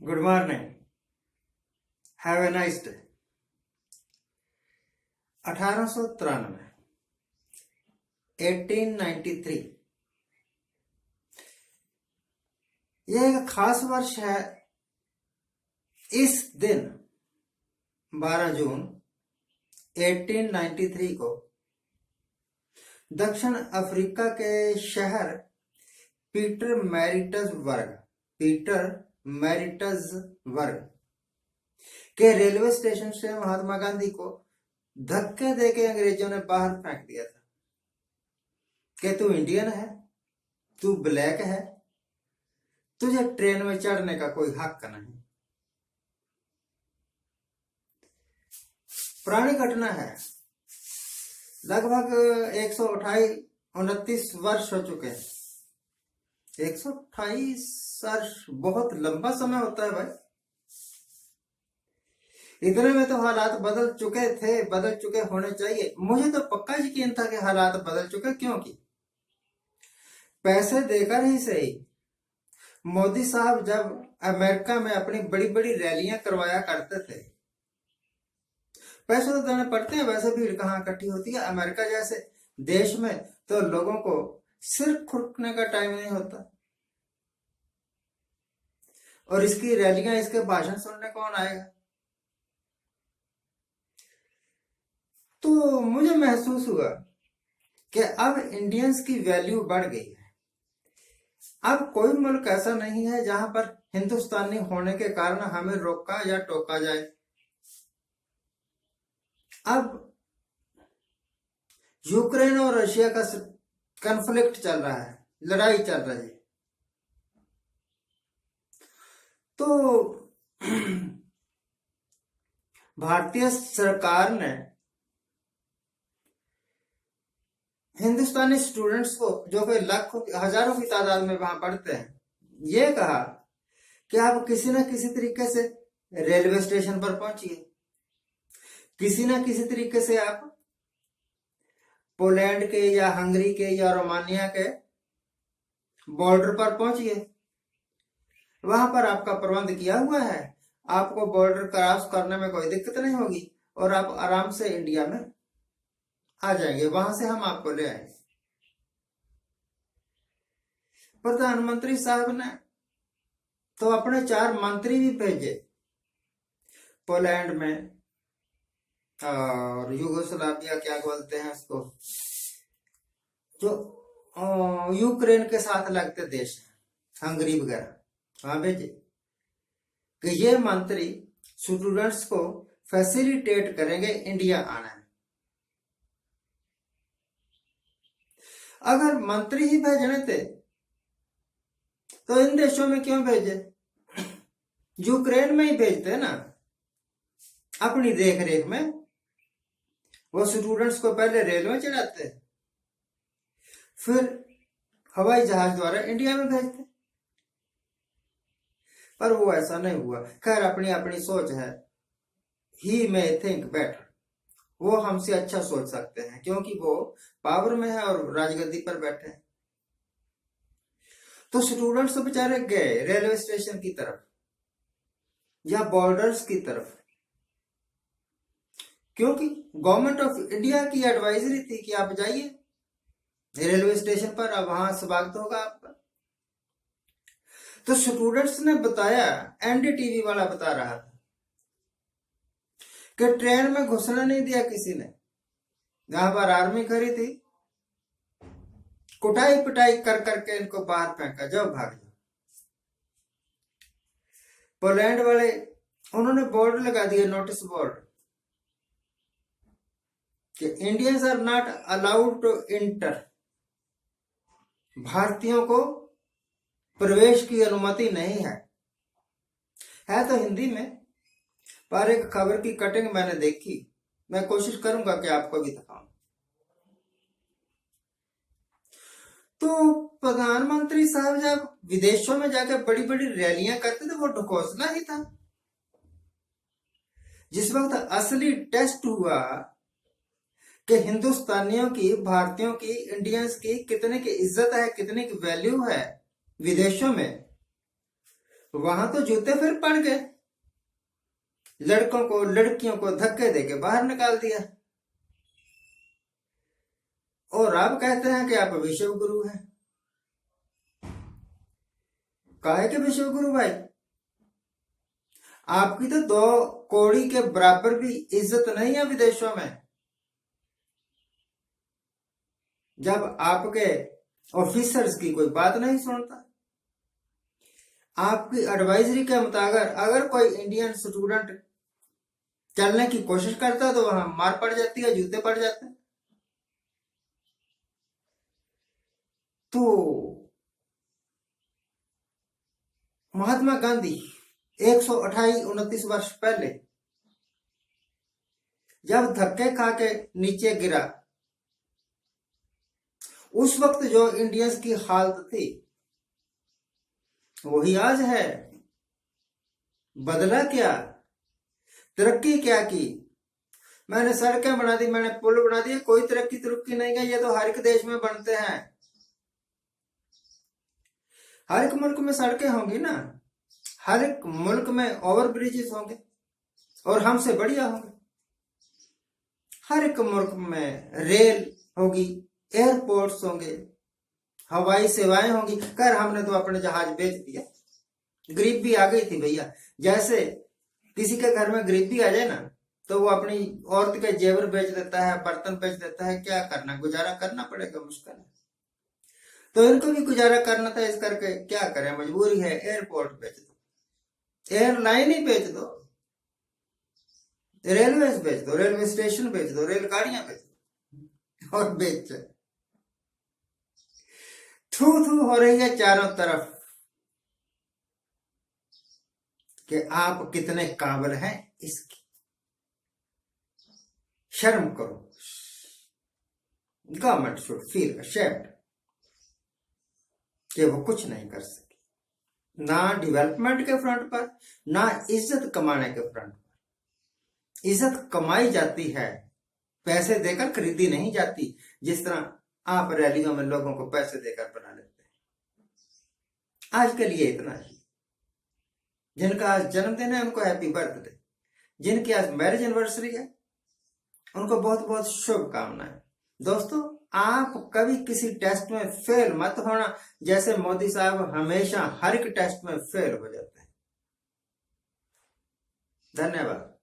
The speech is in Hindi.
Good morning, have a nice day. 1893 1893 यह एक खास वर्ष है। इस दिन 12 जून 1893 को दक्षिण अफ्रीका के शहर पीटर मैरिट्सबर्ग के रेलवे स्टेशन से महात्मा गांधी को धक्के देके अंग्रेजों ने बाहर फेंक दिया था कि तू इंडियन है, तू ब्लैक है, तुझे ट्रेन में चढ़ने का कोई हक नहीं। पुरानी घटना है। लगभग 128-129 वर्ष हो चुके हैं। 128 वर्ष बहुत लंबा समय होता है भाई। इतने में तो हालात बदल चुके होने चाहिए। मुझे तो पक्का यकीन था कि हालात बदल चुके, क्योंकि पैसे देकर ही सही मोदी साहब जब अमेरिका में अपनी बड़ी बड़ी रैलियां करवाया करते थे, पैसे तो देने पड़ते हैं, वैसे भीड़ कहाँ इकट्ठी होती है। अमेरिका जैसे देश में तो लोगों को सिर खुरकने का टाइम नहीं होता, और इसकी रैलियां, इसके भाषण सुनने कौन आएगा। तो मुझे महसूस हुआ कि अब इंडियंस की वैल्यू बढ़ गई है। अब कोई मुल्क ऐसा नहीं है जहां पर हिंदुस्तानी होने के कारण हमें रोका या टोका जाए। अब यूक्रेन और रशिया का कॉन्फ्लिक्ट चल रहा है, लड़ाई चल रही है। तो भारतीय सरकार ने हिंदुस्तानी स्टूडेंट्स को, जो कि लाखों हजारों की तादाद में वहां पढ़ते हैं, ये कहा कि आप किसी न किसी तरीके से रेलवे स्टेशन पर पहुंचिए, किसी न किसी तरीके से आप पोलैंड के या हंगरी के या रोमानिया के बॉर्डर पर पहुंचिए। वहां पर आपका प्रबंध किया हुआ है, आपको बॉर्डर क्रॉस करने में कोई दिक्कत नहीं होगी और आप आराम से इंडिया में आ जाएंगे, वहां से हम आपको ले आएंगे। प्रधानमंत्री साहब ने तो अपने 4 मंत्री भी भेजे पोलैंड में, और यूगोस्लाविया क्या बोलते हैं उसको, जो यूक्रेन के साथ लगते देश, हंगरी वगैरह, वहां भेजे कि ये मंत्री स्टूडेंट्स को फैसिलिटेट करेंगे इंडिया आना है। अगर मंत्री ही भेजने थे तो इन देशों में क्यों भेजे? यूक्रेन में ही भेजते ना, अपनी देख रेख में। वो स्टूडेंट्स को पहले रेल में चढ़ाते, फिर हवाई जहाज द्वारा इंडिया में भेजते, पर वो ऐसा नहीं हुआ। खैर, अपनी अपनी सोच है। ही मे थिंक बेटर, वो हमसे अच्छा सोच सकते हैं क्योंकि वो पावर में है और राजगद्दी पर बैठे हैं। तो स्टूडेंट्स तो बेचारे गए रेलवे स्टेशन की तरफ या बॉर्डर्स की तरफ, क्योंकि गवर्नमेंट ऑफ इंडिया की एडवाइजरी थी कि आप जाइए रेलवे स्टेशन पर, अब वहां स्वागत होगा आपका। तो स्टूडेंट्स ने बताया, एनडीटीवी वाला बता रहा था कि ट्रेन में घुसना नहीं दिया किसी ने। जहां पर आर्मी खड़ी थी, कुटाई पिटाई कर करके इनको बाहर फेंका, जाओ भाग जाओ। पोलैंड वाले, उन्होंने बोर्ड लगा दिया, नोटिस बोर्ड, कि Indians are not allowed to enter, भारतीयों को प्रवेश की अनुमति नहीं है। है तो हिंदी में, पर एक खबर की कटिंग मैंने देखी, मैं कोशिश करूंगा कि आपको भी दिखाऊं। तो प्रधानमंत्री साहब जब विदेशों में जाकर बड़ी बड़ी रैलियां करते थे, वो ढकोसला ही था। जिस वक्त असली टेस्ट हुआ कि हिंदुस्तानियों की, भारतीयों की, इंडियंस की कितने की इज्जत है, कितने की वैल्यू है विदेशों में, वहां तो जूते फिर पड़ गए, लड़कों को लड़कियों को धक्के देके बाहर निकाल दिया, और आप कहते हैं कि आप विश्व गुरु हैं। काहे के विश्व गुरु भाई? आपकी तो 2 कौड़ी के बराबर भी इज्जत नहीं है विदेशों में। जब आपके ऑफिसर्स की कोई बात नहीं सुनता, आपकी एडवाइजरी के मुताबिक अगर कोई इंडियन स्टूडेंट चलने की कोशिश करता है तो वहां मार पड़ जाती है, जूते पड़ जाते हैं। तो महात्मा गांधी 128-29 वर्ष पहले जब धक्के खा के नीचे गिरा, उस वक्त जो इंडियंस की हालत थी वही आज है। बदला क्या? तरक्की क्या की? मैंने सड़कें बना दी, मैंने पुल बना दिए, कोई तरक्की नहीं है। ये तो हर एक देश में बनते हैं, हर एक मुल्क में सड़कें होंगी ना, हर एक मुल्क में ओवर ब्रिजेस होंगे और हमसे बढ़िया होंगे। हर एक मुल्क में रेल होगी, एयरपोर्ट्स होंगे, हवाई सेवाएं होंगी। कर हमने तो अपने जहाज बेच दिया, गरीबी आ गई थी भैया। जैसे किसी के घर में गरीबी आ जाए ना तो वो अपनी औरत के जेवर बेच देता है, बर्तन बेच देता है। क्या करना, गुजारा करना पड़ेगा, मुश्किल है। तो इनको भी गुजारा करना था, इस करके क्या करें, मजबूरी है। एयरपोर्ट बेच दो, एयरलाइन ही बेच दो, रेलवे बेच दो, रेलवे स्टेशन बेच दो, रेलगाड़ियां बेच दो, और बेच थू थू हो रही है चारों तरफ कि आप कितने काबिल हैं इसकी। शर्म करो। गवर्नमेंट शुड फील अशेम्ड कि वो कुछ नहीं कर सकी, ना डेवलपमेंट के फ्रंट पर, ना इज्जत कमाने के फ्रंट पर। इज्जत कमाई जाती है, पैसे देकर खरीदी नहीं जाती, जिस तरह आप रैलियों में लोगों को पैसे देकर बना लेते हैं। आज के लिए इतना ही। जिनका आज जन्मदिन है उनको हैप्पी बर्थडे, जिनकी आज मैरिज एनिवर्सरी है उनको बहुत बहुत शुभकामनाएं। दोस्तों, आप कभी किसी टेस्ट में फेल मत होना, जैसे मोदी साहब हमेशा हर एक टेस्ट में फेल हो जाते हैं। धन्यवाद।